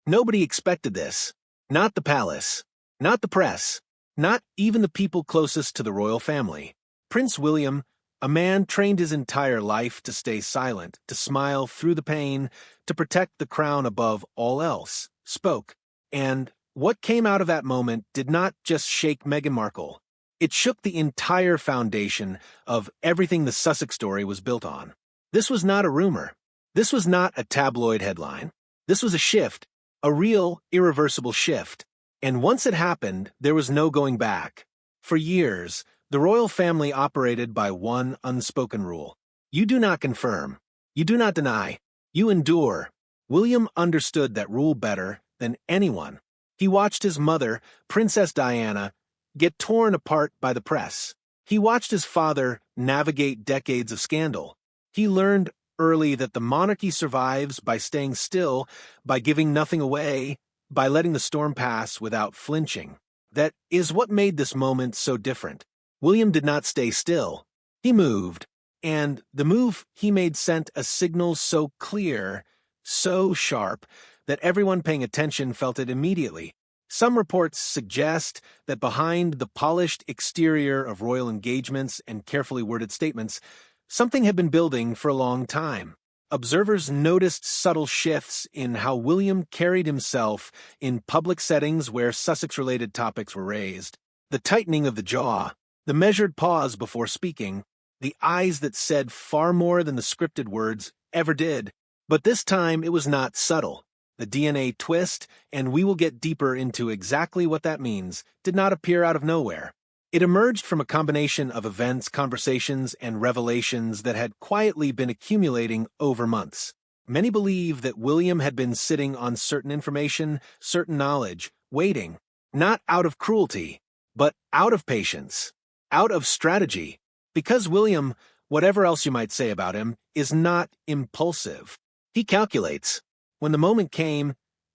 Nobody expected this. Not the palace. Not the press. Not even the people closest to the royal family. Prince William, a man trained his entire life to stay silent, to smile through the pain, to protect the crown above all else, spoke. And what came out of that moment did not just shake Meghan Markle. It shook the entire foundation of everything the Sussex story was built on. This was not a rumor. This was not a tabloid headline. This was a shift, a real, irreversible shift. And once it happened, there was no going back. For years, the royal family operated by one unspoken rule. You do not confirm. You do not deny. You endure. William understood that rule better than anyone. He watched his mother, Princess Diana, get torn apart by the press. He watched his father navigate decades of scandal. He learned early that the monarchy survives by staying still, by giving nothing away, by letting the storm pass without flinching. That is what made this moment so different. William did not stay still. He moved, and the move he made sent a signal so clear, so sharp, that everyone paying attention felt it immediately. Some reports suggest that behind the polished exterior of royal engagements and carefully worded statements, something had been building for a long time. Observers noticed subtle shifts in how William carried himself in public settings where Sussex-related topics were raised. The tightening of the jaw, the measured pause before speaking, the eyes that said far more than the scripted words ever did. But this time it was not subtle. The DNA twist, and we will get deeper into exactly what that means, did not appear out of nowhere. It emerged from a combination of events, conversations, and revelations that had quietly been accumulating over months. Many believe that William had been sitting on certain information, certain knowledge, waiting, not out of cruelty, but out of patience, out of strategy. Because William, whatever else you might say about him, is not impulsive. He calculates. When the moment came,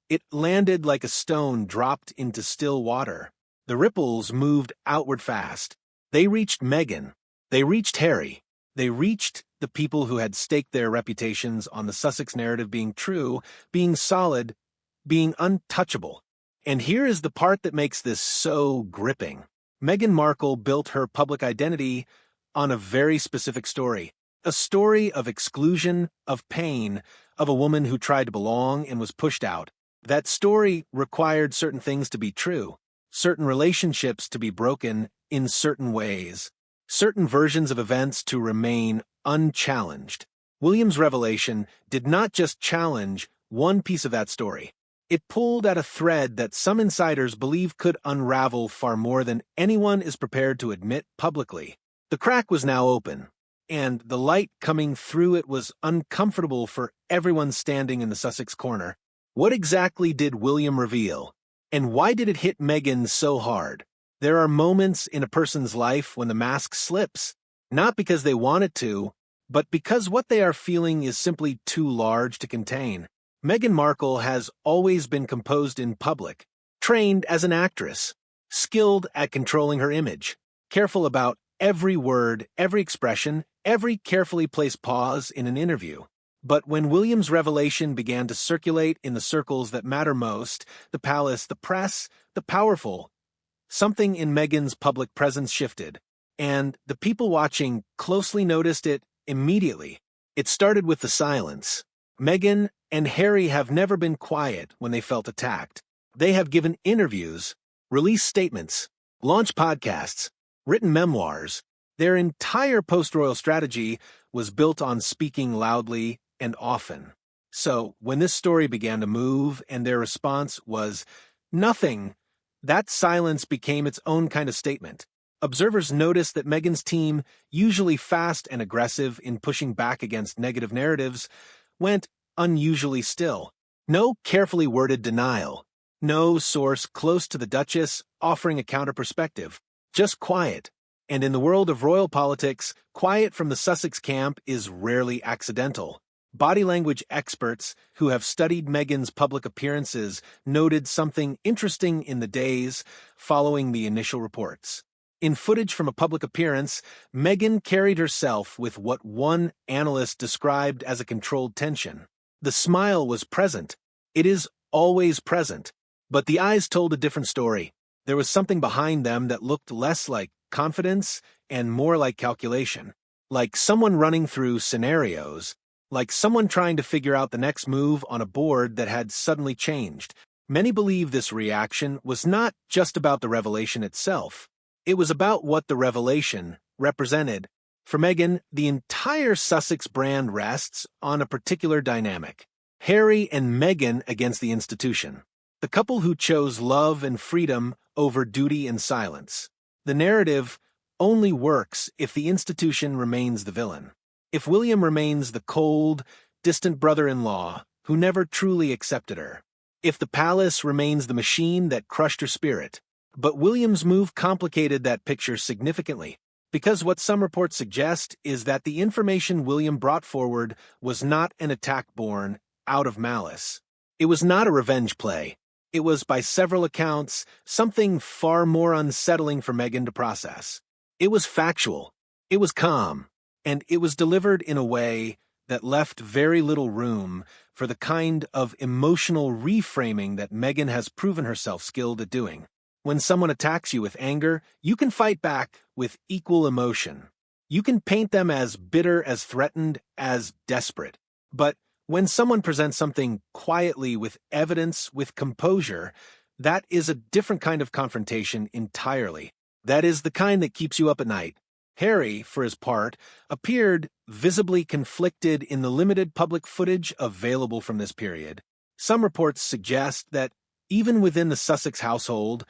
it landed like a stone dropped into still water. The ripples moved outward fast. They reached Meghan. They reached Harry. They reached the people who had staked their reputations on the Sussex narrative being true, being solid, being untouchable. And here is the part that makes this so gripping. Meghan Markle built her public identity on a very specific story. A story of exclusion, of pain, of a woman who tried to belong and was pushed out. That story required certain things to be true, certain relationships to be broken in certain ways, certain versions of events to remain unchallenged. William's revelation did not just challenge one piece of that story. It pulled at a thread that some insiders believe could unravel far more than anyone is prepared to admit publicly. The crack was now open, and the light coming through it was uncomfortable for everyone standing in the Sussex corner. What exactly did William reveal? And why did it hit Meghan so hard? There are moments in a person's life when the mask slips, not because they want it to, but because what they are feeling is simply too large to contain. Meghan Markle has always been composed in public, trained as an actress, skilled at controlling her image, careful about every word, every expression, every carefully placed pause in an interview. But when William's revelation began to circulate in the circles that matter most, the palace, the press, the powerful, something in Meghan's public presence shifted, and the people watching closely noticed it immediately. It started with the silence. Meghan and Harry have never been quiet when they felt attacked. They have given interviews, released statements, launched podcasts, written memoirs. Their entire post-royal strategy was built on speaking loudly and often. So, when this story began to move and their response was nothing, that silence became its own kind of statement. Observers noticed that Meghan's team, usually fast and aggressive in pushing back against negative narratives, went unusually still. No carefully worded denial. No source close to the Duchess offering a counter-perspective. Just quiet. And in the world of royal politics, quiet from the Sussex camp is rarely accidental. Body language experts who have studied Meghan's public appearances noted something interesting in the days following the initial reports. In footage from a public appearance, Meghan carried herself with what one analyst described as a controlled tension. The smile was present. It is always present. But the eyes told a different story. There was something behind them that looked less like confidence and more like calculation. Like someone running through scenarios. Like someone trying to figure out the next move on a board that had suddenly changed. Many believe this reaction was not just about the revelation itself. It was about what the revelation represented. For Meghan, the entire Sussex brand rests on a particular dynamic. Harry and Meghan against the institution. The couple who chose love and freedom over duty and silence. The narrative only works if the institution remains the villain. If William remains the cold, distant brother-in-law who never truly accepted her. If the palace remains the machine that crushed her spirit. But William's move complicated that picture significantly, because what some reports suggest is that the information William brought forward was not an attack born out of malice. It was not a revenge play. It was, by several accounts, something far more unsettling for Meghan to process. It was factual. It was calm. And it was delivered in a way that left very little room for the kind of emotional reframing that Meghan has proven herself skilled at doing. When someone attacks you with anger, you can fight back with equal emotion. You can paint them as bitter, as threatened, as desperate. But when someone presents something quietly with evidence, with composure, that is a different kind of confrontation entirely. That is the kind that keeps you up at night. Harry, for his part, appeared visibly conflicted in the limited public footage available from this period. Some reports suggest that even within the Sussex household,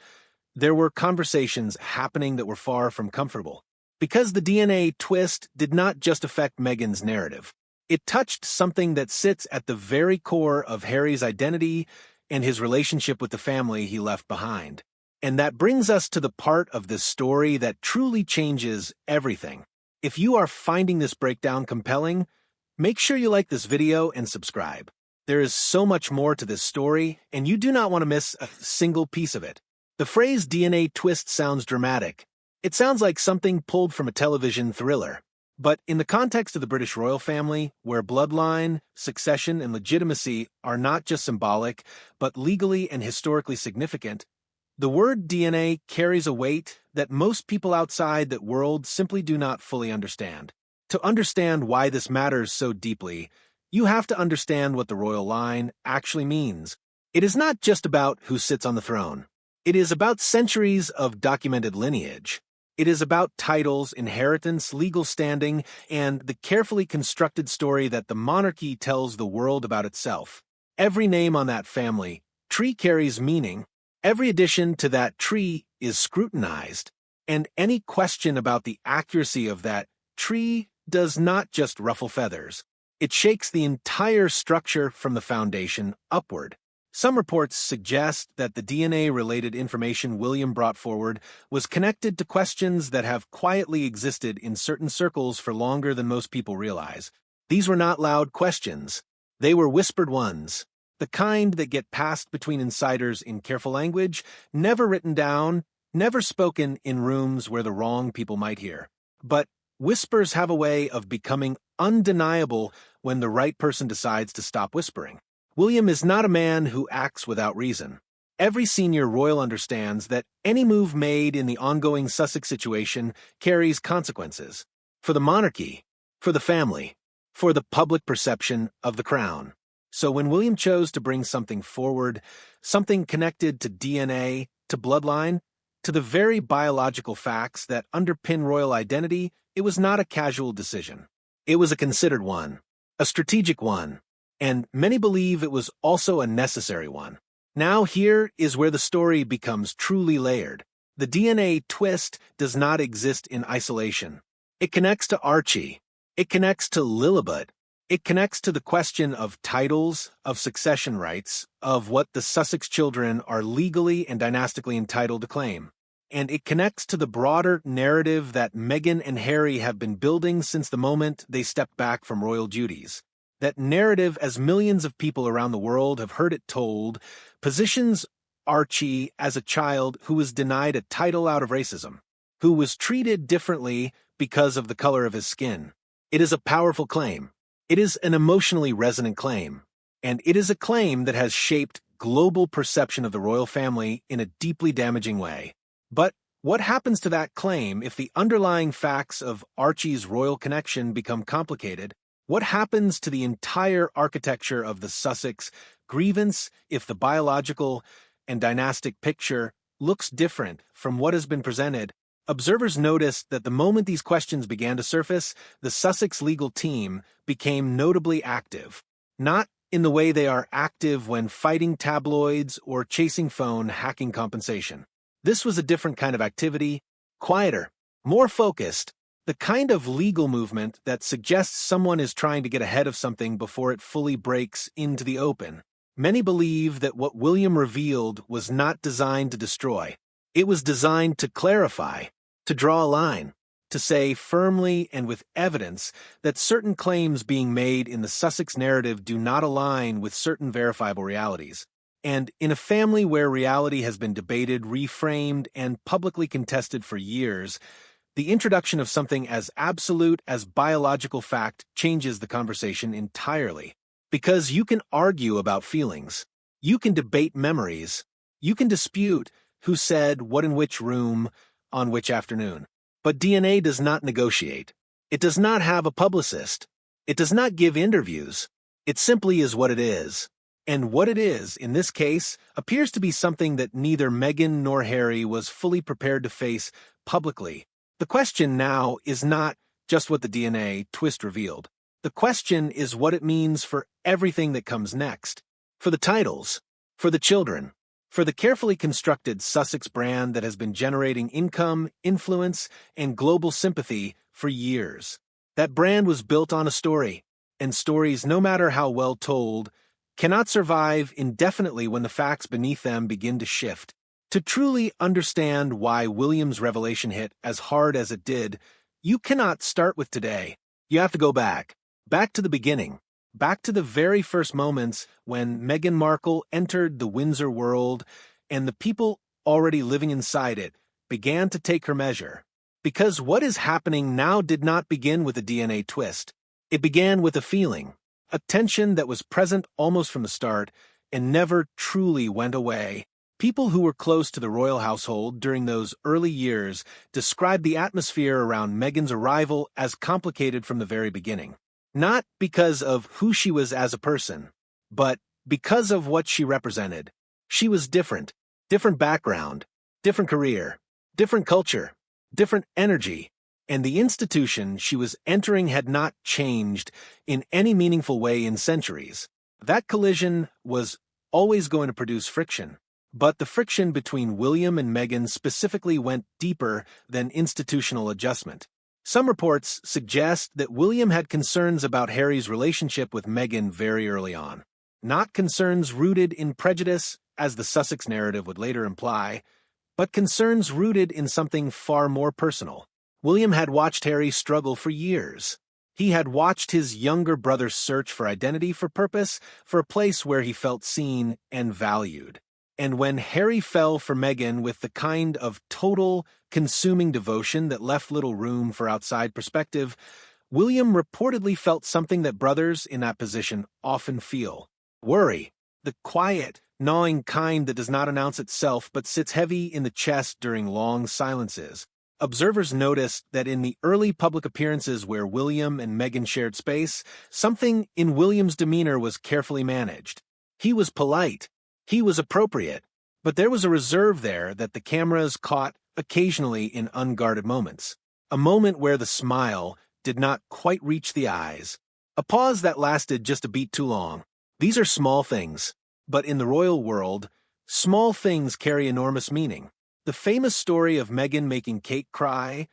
there were conversations happening that were far from comfortable. Because the DNA twist did not just affect Meghan's narrative. It touched something that sits at the very core of Harry's identity and his relationship with the family he left behind. And that brings us to the part of this story that truly changes everything. If you are finding this breakdown compelling, make sure you like this video and subscribe. There is so much more to this story, and you do not want to miss a single piece of it. The phrase DNA twist sounds dramatic. It sounds like something pulled from a television thriller. But in the context of the British royal family, where bloodline, succession, and legitimacy are not just symbolic, but legally and historically significant, the word DNA carries a weight that most people outside that world simply do not fully understand. To understand why this matters so deeply, you have to understand what the royal line actually means. It is not just about who sits on the throne. It is about centuries of documented lineage. It is about titles, inheritance, legal standing, and the carefully constructed story that the monarchy tells the world about itself. Every name on that family tree carries meaning. Every addition to that tree is scrutinized, and any question about the accuracy of that tree does not just ruffle feathers. It shakes the entire structure from the foundation upward. Some reports suggest that the DNA-related information William brought forward was connected to questions that have quietly existed in certain circles for longer than most people realize. These were not loud questions. They were whispered ones. The kind that get passed between insiders in careful language, never written down, never spoken in rooms where the wrong people might hear. But whispers have a way of becoming undeniable when the right person decides to stop whispering. William is not a man who acts without reason. Every senior royal understands that any move made in the ongoing Sussex situation carries consequences. For the monarchy, for the family, for the public perception of the crown. So when William chose to bring something forward, something connected to DNA, to bloodline, to the very biological facts that underpin royal identity, it was not a casual decision. It was a considered one, a strategic one, and many believe it was also a necessary one. Now here is where the story becomes truly layered. The DNA twist does not exist in isolation. It connects to Archie. It connects to Lilibet. It connects to the question of titles, of succession rights, of what the Sussex children are legally and dynastically entitled to claim. And it connects to the broader narrative that Meghan and Harry have been building since the moment they stepped back from royal duties. That narrative, as millions of people around the world have heard it told, positions Archie as a child who was denied a title out of racism, who was treated differently because of the color of his skin. It is a powerful claim. It is an emotionally resonant claim, and it is a claim that has shaped global perception of the royal family in a deeply damaging way. But what happens to that claim if the underlying facts of Archie's royal connection become complicated? What happens to the entire architecture of the Sussex grievance if the biological and dynastic picture looks different from what has been presented? Observers noticed that the moment these questions began to surface, the Sussex legal team became notably active. Not in the way they are active when fighting tabloids or chasing phone hacking compensation. This was a different kind of activity, quieter, more focused, the kind of legal movement that suggests someone is trying to get ahead of something before it fully breaks into the open. Many believe that what William revealed was not designed to destroy. It was designed to clarify, to draw a line, to say firmly and with evidence that certain claims being made in the Sussex narrative do not align with certain verifiable realities. And in a family where reality has been debated, reframed, and publicly contested for years, the introduction of something as absolute as biological fact changes the conversation entirely. Because you can argue about feelings, you can debate memories, you can dispute who said what in which room on which afternoon. But DNA does not negotiate. It does not have a publicist. It does not give interviews. It simply is what it is. And what it is, in this case, appears to be something that neither Meghan nor Harry was fully prepared to face publicly. The question now is not just what the DNA twist revealed. The question is what it means for everything that comes next. For the titles, for the children, for the carefully constructed Sussex brand that has been generating income, influence, and global sympathy for years. That brand was built on a story, and stories, no matter how well told, cannot survive indefinitely when the facts beneath them begin to shift. To truly understand why William's revelation hit as hard as it did, you cannot start with today. You have to go back to the beginning, back to the very first moments when Meghan Markle entered the Windsor world and the people already living inside it began to take her measure. Because what is happening now did not begin with a DNA twist. It began with a feeling, a tension that was present almost from the start and never truly went away. People who were close to the royal household during those early years described the atmosphere around Meghan's arrival as complicated from the very beginning. Not because of who she was as a person, but because of what she represented. She was different background, different career, different culture, different energy, and the institution she was entering had not changed in any meaningful way in centuries. That collision was always going to produce friction. But the friction between William and Meghan specifically went deeper than institutional adjustment. Some reports suggest that William had concerns about Harry's relationship with Meghan very early on. Not concerns rooted in prejudice, as the Sussex narrative would later imply, but concerns rooted in something far more personal. William had watched Harry struggle for years. He had watched his younger brother's search for identity, for purpose, for a place where he felt seen and valued. And when Harry fell for Meghan with the kind of total, consuming devotion that left little room for outside perspective, William reportedly felt something that brothers in that position often feel. Worry, the quiet, gnawing kind that does not announce itself but sits heavy in the chest during long silences. Observers noticed that in the early public appearances where William and Meghan shared space, something in William's demeanor was carefully managed. He was polite. He was appropriate, but there was a reserve there that the cameras caught occasionally in unguarded moments. A moment where the smile did not quite reach the eyes. A pause that lasted just a beat too long. These are small things, but in the royal world, small things carry enormous meaning. The famous story of Meghan making Kate cry,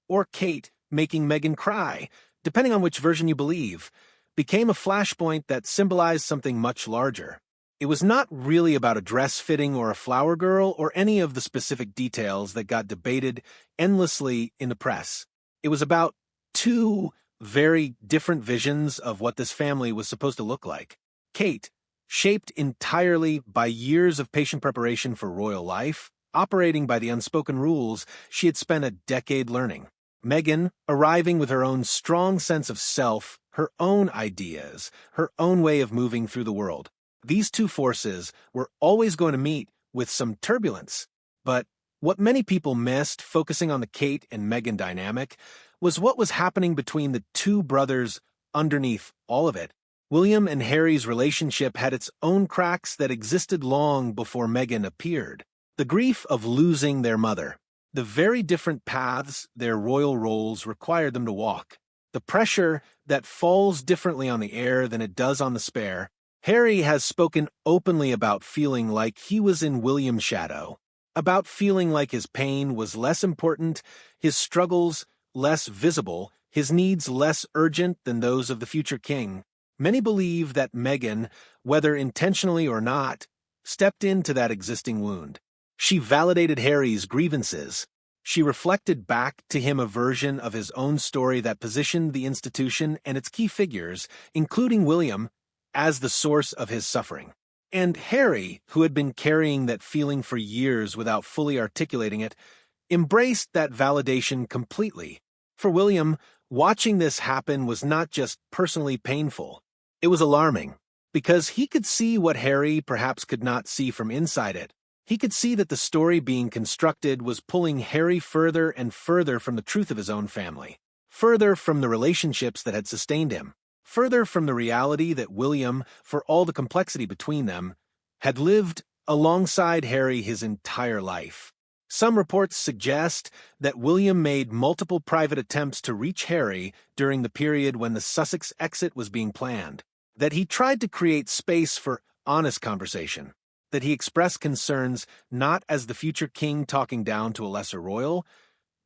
or Kate making Meghan cry, depending on which version you believe, became a flashpoint that symbolized something much larger. It was not really about a dress fitting or a flower girl or any of the specific details that got debated endlessly in the press. It was about two very different visions of what this family was supposed to look like. Kate, shaped entirely by years of patient preparation for royal life, operating by the unspoken rules she had spent a decade learning. Meghan, arriving with her own strong sense of self, her own ideas, her own way of moving through the world. These two forces were always going to meet with some turbulence. But what many people missed, focusing on the Kate and Meghan dynamic, was what was happening between the two brothers underneath all of it. William and Harry's relationship had its own cracks that existed long before Meghan appeared. The grief of losing their mother, the very different paths their royal roles required them to walk, the pressure that falls differently on the heir than it does on the spare. Harry has spoken openly about feeling like he was in William's shadow, about feeling like his pain was less important, his struggles less visible, his needs less urgent than those of the future king. Many believe that Meghan, whether intentionally or not, stepped into that existing wound. She validated Harry's grievances. She reflected back to him a version of his own story that positioned the institution and its key figures, including William, as the source of his suffering. And Harry, who had been carrying that feeling for years without fully articulating it, embraced that validation completely. For William, watching this happen was not just personally painful. It was alarming, because he could see what Harry perhaps could not see from inside it. He could see that the story being constructed was pulling Harry further and further from the truth of his own family, further from the relationships that had sustained him, further from the reality that William, for all the complexity between them, had lived alongside Harry his entire life. Some reports suggest that William made multiple private attempts to reach Harry during the period when the Sussex exit was being planned, that he tried to create space for honest conversation, that he expressed concerns not as the future king talking down to a lesser royal,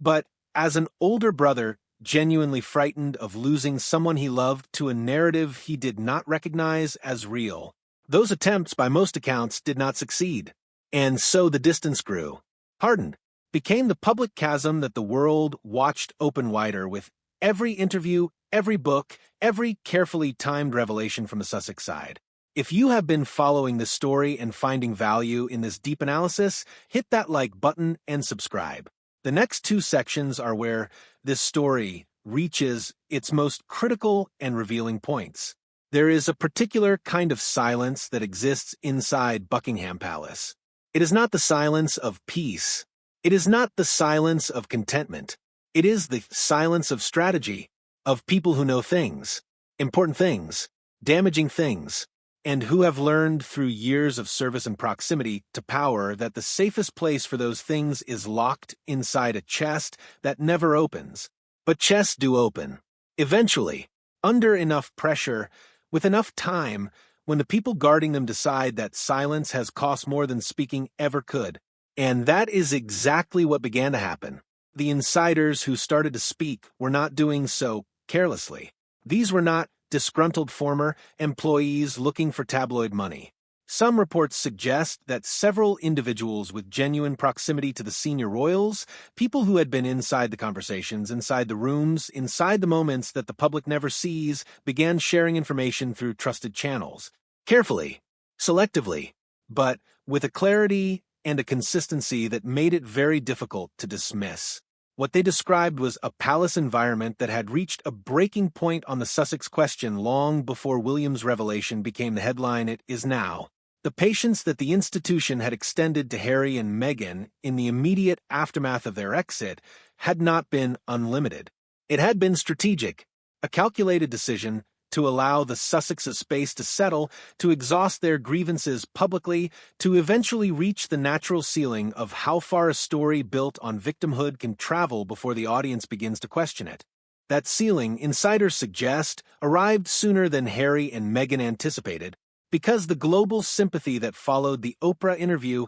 but as an older brother genuinely frightened of losing someone he loved to a narrative he did not recognize as real. Those attempts, by most accounts, did not succeed, and so the distance grew, hardened, became the public chasm that the world watched open wider with every interview, every book, every carefully timed revelation from the Sussex side. If you have been following this story and finding value in this deep analysis, hit that like button and subscribe. The next two sections are where this story reaches its most critical and revealing points. There is a particular kind of silence that exists inside Buckingham Palace. It is not the silence of peace. It is not the silence of contentment. It is the silence of strategy, of people who know things, important things, damaging things, and who have learned through years of service and proximity to power that the safest place for those things is locked inside a chest that never opens. But chests do open. Eventually, under enough pressure, with enough time, when the people guarding them decide that silence has cost more than speaking ever could. And that is exactly what began to happen. The insiders who started to speak were not doing so carelessly. These were not disgruntled former employees looking for tabloid money. Some reports suggest that several individuals with genuine proximity to the senior royals, people who had been inside the conversations, inside the rooms, inside the moments that the public never sees, began sharing information through trusted channels. Carefully, selectively, but with a clarity and a consistency that made it very difficult to dismiss. What they described was a palace environment that had reached a breaking point on the Sussex question long before William's revelation became the headline it is now. The patience that the institution had extended to Harry and Meghan in the immediate aftermath of their exit had not been unlimited. It had been strategic, a calculated decision to allow the Sussexes space to settle, to exhaust their grievances publicly, to eventually reach the natural ceiling of how far a story built on victimhood can travel before the audience begins to question it. That ceiling, insiders suggest, arrived sooner than Harry and Meghan anticipated, because the global sympathy that followed the Oprah interview,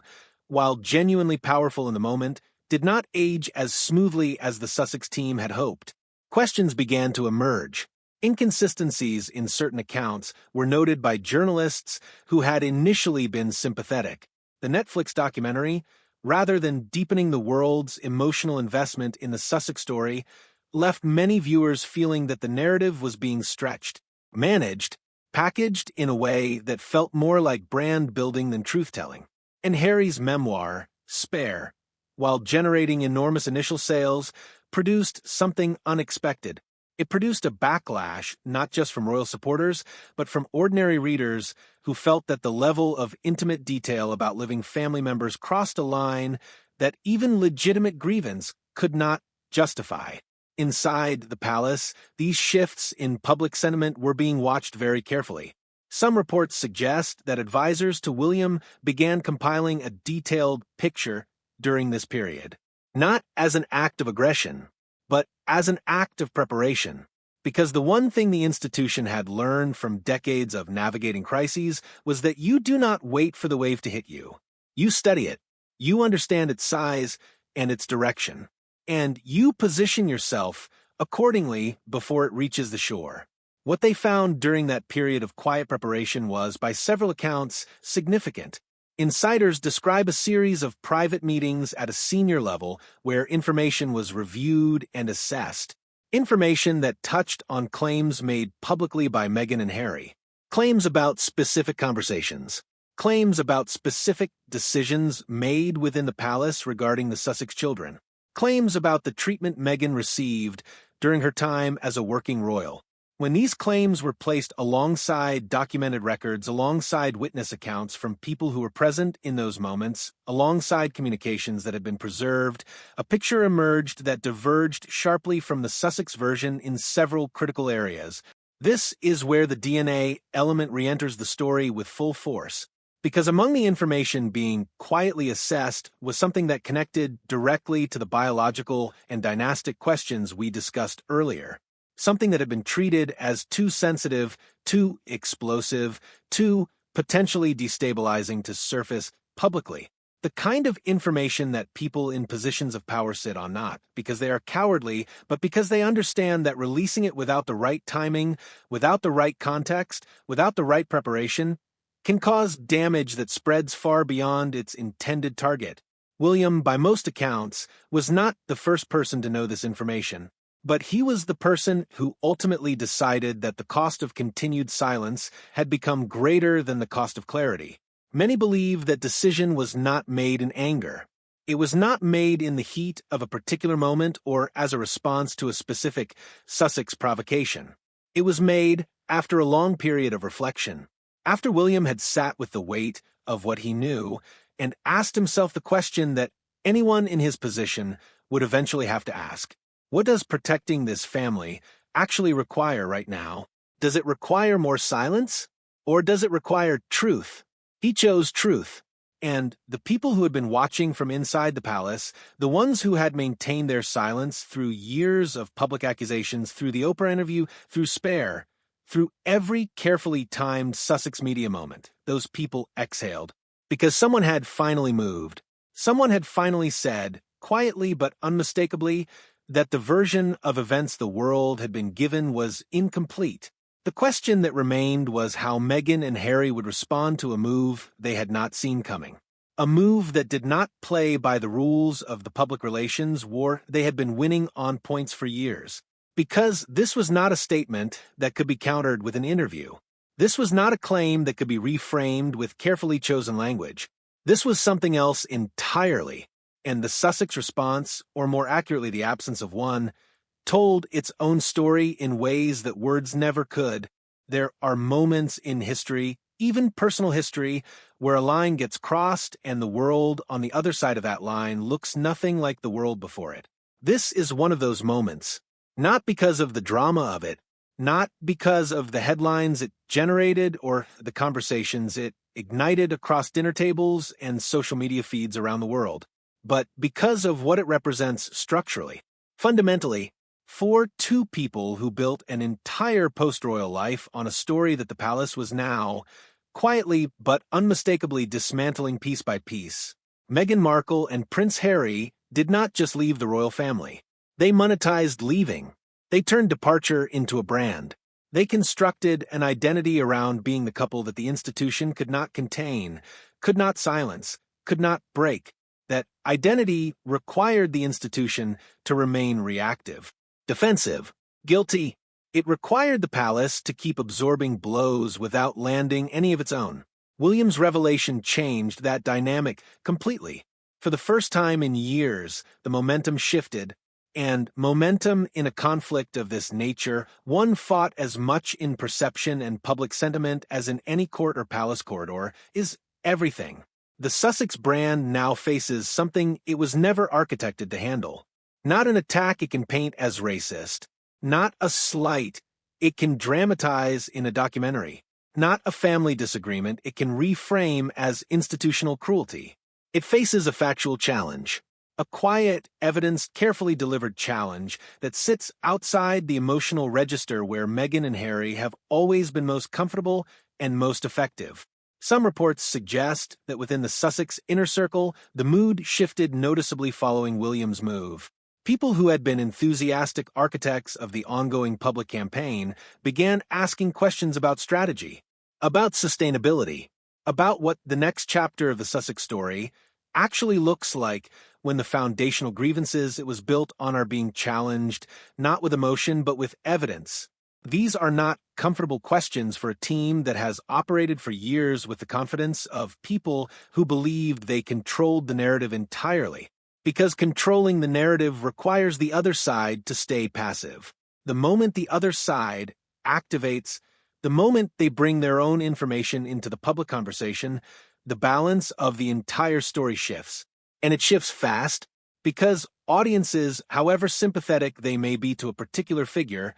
while genuinely powerful in the moment, did not age as smoothly as the Sussex team had hoped. Questions began to emerge. Inconsistencies in certain accounts were noted by journalists who had initially been sympathetic. The Netflix documentary, rather than deepening the world's emotional investment in the Sussex story, left many viewers feeling that the narrative was being stretched, managed, packaged in a way that felt more like brand building than truth-telling. And Harry's memoir, Spare, while generating enormous initial sales, produced something unexpected. It produced a backlash, not just from royal supporters, but from ordinary readers who felt that the level of intimate detail about living family members crossed a line that even legitimate grievance could not justify. Inside the palace, these shifts in public sentiment were being watched very carefully. Some reports suggest that advisors to William began compiling a detailed picture during this period, not as an act of aggression, but as an act of preparation. Because the one thing the institution had learned from decades of navigating crises was that you do not wait for the wave to hit you. You study it, you understand its size and its direction, and you position yourself accordingly before it reaches the shore. What they found during that period of quiet preparation was, by several accounts, significant. Insiders describe a series of private meetings at a senior level where information was reviewed and assessed. Information that touched on claims made publicly by Meghan and Harry. Claims about specific conversations. Claims about specific decisions made within the palace regarding the Sussex children. Claims about the treatment Meghan received during her time as a working royal. When these claims were placed alongside documented records, alongside witness accounts from people who were present in those moments, alongside communications that had been preserved, a picture emerged that diverged sharply from the Sussex version in several critical areas. This is where the DNA element re-enters the story with full force, because among the information being quietly assessed was something that connected directly to the biological and dynastic questions we discussed earlier. Something that had been treated as too sensitive, too explosive, too potentially destabilizing to surface publicly. The kind of information that people in positions of power sit on, not because they are cowardly, but because they understand that releasing it without the right timing, without the right context, without the right preparation, can cause damage that spreads far beyond its intended target. William, by most accounts, was not the first person to know this information. But he was the person who ultimately decided that the cost of continued silence had become greater than the cost of clarity. Many believe that decision was not made in anger. It was not made in the heat of a particular moment or as a response to a specific Sussex provocation. It was made after a long period of reflection, after William had sat with the weight of what he knew and asked himself the question that anyone in his position would eventually have to ask. What does protecting this family actually require right now? Does it require more silence? Or does it require truth? He chose truth. And the people who had been watching from inside the palace, the ones who had maintained their silence through years of public accusations, through the Oprah interview, through Spare, through every carefully timed Sussex media moment, those people exhaled. Because someone had finally moved. Someone had finally said, quietly but unmistakably, that the version of events the world had been given was incomplete. The question that remained was how Meghan and Harry would respond to a move they had not seen coming. A move that did not play by the rules of the public relations war they had been winning on points for years. Because this was not a statement that could be countered with an interview. This was not a claim that could be reframed with carefully chosen language. This was something else entirely. And the Sussex response, or more accurately the absence of one, told its own story in ways that words never could. There are moments in history, even personal history, where a line gets crossed and the world on the other side of that line looks nothing like the world before it. This is one of those moments, not because of the drama of it, not because of the headlines it generated or the conversations it ignited across dinner tables and social media feeds around the world, but because of what it represents structurally. Fundamentally, for two people who built an entire post-royal life on a story that the palace was now, quietly but unmistakably dismantling piece by piece, Meghan Markle and Prince Harry did not just leave the royal family. They monetized leaving. They turned departure into a brand. They constructed an identity around being the couple that the institution could not contain, could not silence, could not break. That identity required the institution to remain reactive, defensive, guilty. It required the palace to keep absorbing blows without landing any of its own. William's revelation changed that dynamic completely. For the first time in years, the momentum shifted, And momentum in a conflict of this nature, one fought as much in perception and public sentiment as in any court or palace corridor, is everything. The Sussex brand now faces something it was never architected to handle. Not an attack it can paint as racist, not a slight it can dramatize in a documentary, not a family disagreement it can reframe as institutional cruelty. It faces a factual challenge. A quiet, evidenced, carefully delivered challenge that sits outside the emotional register where Meghan and Harry have always been most comfortable and most effective. Some reports suggest that within the Sussex inner circle, the mood shifted noticeably following William's move. People who had been enthusiastic architects of the ongoing public campaign began asking questions about strategy, about sustainability, about what the next chapter of the Sussex story actually looks like when the foundational grievances it was built on are being challenged, not with emotion but with evidence. These are not comfortable questions for a team that has operated for years with the confidence of people who believed they controlled the narrative entirely, because controlling the narrative requires the other side to stay passive. The moment the other side activates, the moment they bring their own information into the public conversation, the balance of the entire story shifts. And it shifts fast, because audiences, however sympathetic they may be to a particular figure,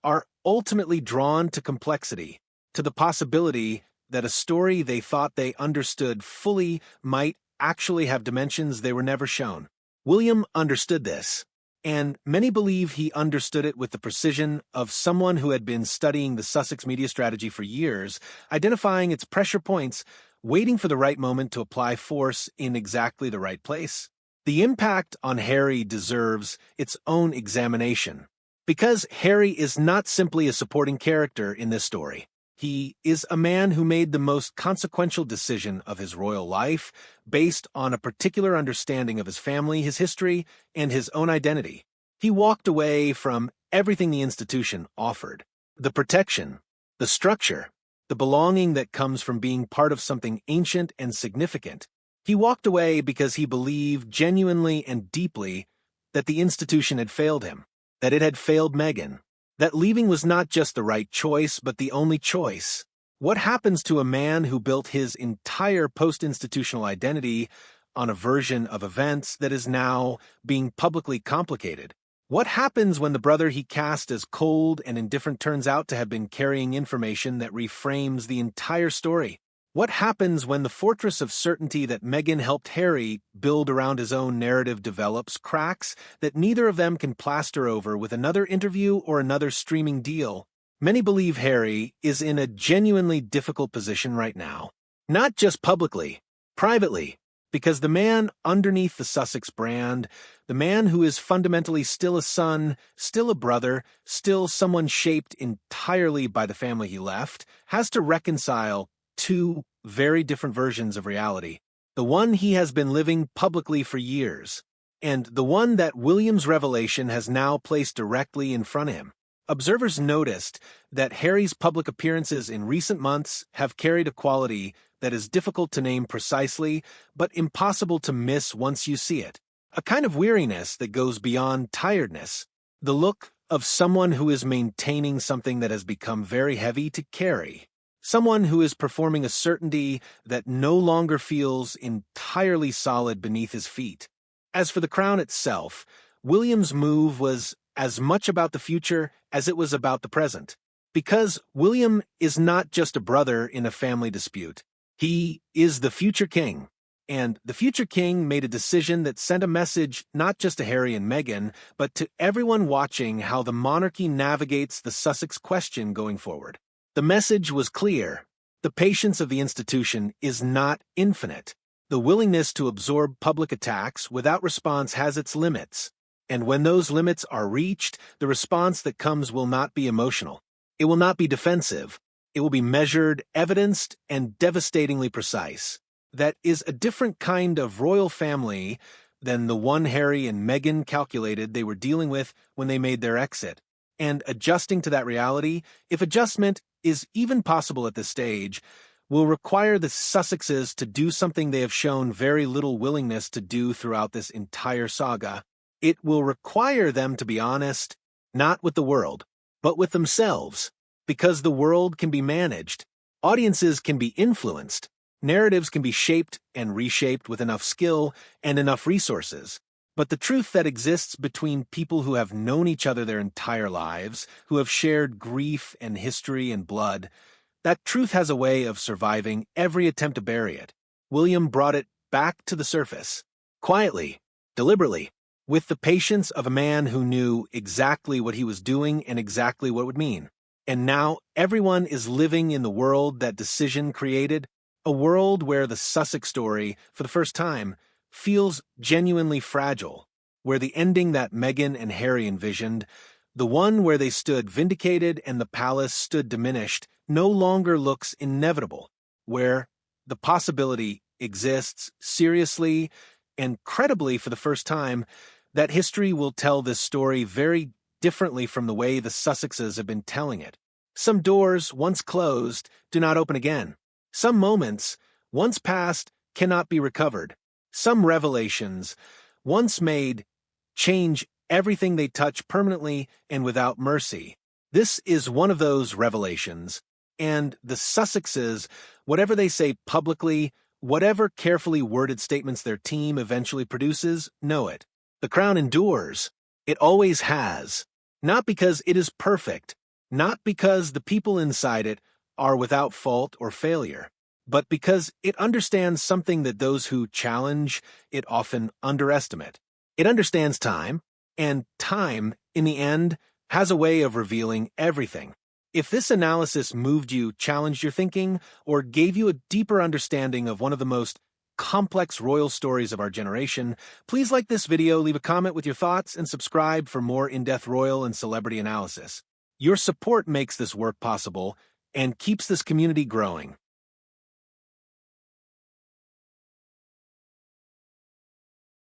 are ultimately drawn to complexity, to the possibility that a story they thought they understood fully might actually have dimensions they were never shown. William understood this, and many believe he understood it with the precision of someone who had been studying the Sussex media strategy for years, identifying its pressure points, waiting for the right moment to apply force in exactly the right place. The impact on Harry deserves its own examination, because Harry is not simply a supporting character in this story. He is a man who made the most consequential decision of his royal life based on a particular understanding of his family, his history, and his own identity. He walked away from everything the institution offered: the protection, the structure, the belonging that comes from being part of something ancient and significant. He walked away because he believed genuinely and deeply that the institution had failed him, that it had failed Meghan, that leaving was not just the right choice, but the only choice. What happens to a man who built his entire post-institutional identity on a version of events that is now being publicly complicated? What happens when the brother he cast as cold and indifferent turns out to have been carrying information that reframes the entire story? What happens when the fortress of certainty that Meghan helped Harry build around his own narrative develops cracks that neither of them can plaster over with another interview or another streaming deal? Many believe Harry is in a genuinely difficult position right now. Not just publicly, privately. Because the man underneath the Sussex brand, the man who is fundamentally still a son, still a brother, still someone shaped entirely by the family he left, has to reconcile two very different versions of reality. The one he has been living publicly for years, and the one that William's revelation has now placed directly in front of him. Observers noticed that Harry's public appearances in recent months have carried a quality that is difficult to name precisely, but impossible to miss once you see it. A kind of weariness that goes beyond tiredness. The look of someone who is maintaining something that has become very heavy to carry. Someone who is performing a certainty that no longer feels entirely solid beneath his feet. As for the crown itself, William's move was as much about the future as it was about the present. Because William is not just a brother in a family dispute. He is the future king, and the future king made a decision that sent a message not just to Harry and Meghan, but to everyone watching how the monarchy navigates the Sussex question going forward. The message was clear. The patience of the institution is not infinite. The willingness to absorb public attacks without response has its limits, and when those limits are reached, the response that comes will not be emotional. It will not be defensive. It will be measured, evidenced, and devastatingly precise. That is a different kind of royal family than the one Harry and Meghan calculated they were dealing with when they made their exit. And adjusting to that reality, if adjustment is even possible at this stage, will require the Sussexes to do something they have shown very little willingness to do throughout this entire saga. It will require them to be honest, not with the world, but with themselves, because the world can be managed, audiences can be influenced, narratives can be shaped and reshaped with enough skill and enough resources. But the truth that exists between people who have known each other their entire lives, who have shared grief and history and blood, that truth has a way of surviving every attempt to bury it. William brought it back to the surface, quietly, deliberately, with the patience of a man who knew exactly what he was doing and exactly what it would mean. And now everyone is living in the world that decision created, a world where the Sussex story, for the first time, feels genuinely fragile, where the ending that Meghan and Harry envisioned, the one where they stood vindicated and the palace stood diminished, no longer looks inevitable, where the possibility exists seriously and credibly for the first time that history will tell this story very differently from the way the Sussexes have been telling it. Some doors, once closed, do not open again. Some moments, once past, cannot be recovered. Some revelations, once made, change everything they touch permanently and without mercy. This is one of those revelations, and the Sussexes, whatever they say publicly, whatever carefully worded statements their team eventually produces, know it. The crown endures. It always has. Not because it is perfect, not because the people inside it are without fault or failure, but because it understands something that those who challenge it often underestimate. It understands time, and time, in the end, has a way of revealing everything. If this analysis moved you, challenged your thinking, or gave you a deeper understanding of one of the most complex royal stories of our generation, please like this video, leave a comment with your thoughts, and subscribe for more in-depth royal and celebrity analysis. Your support makes this work possible and keeps this community growing.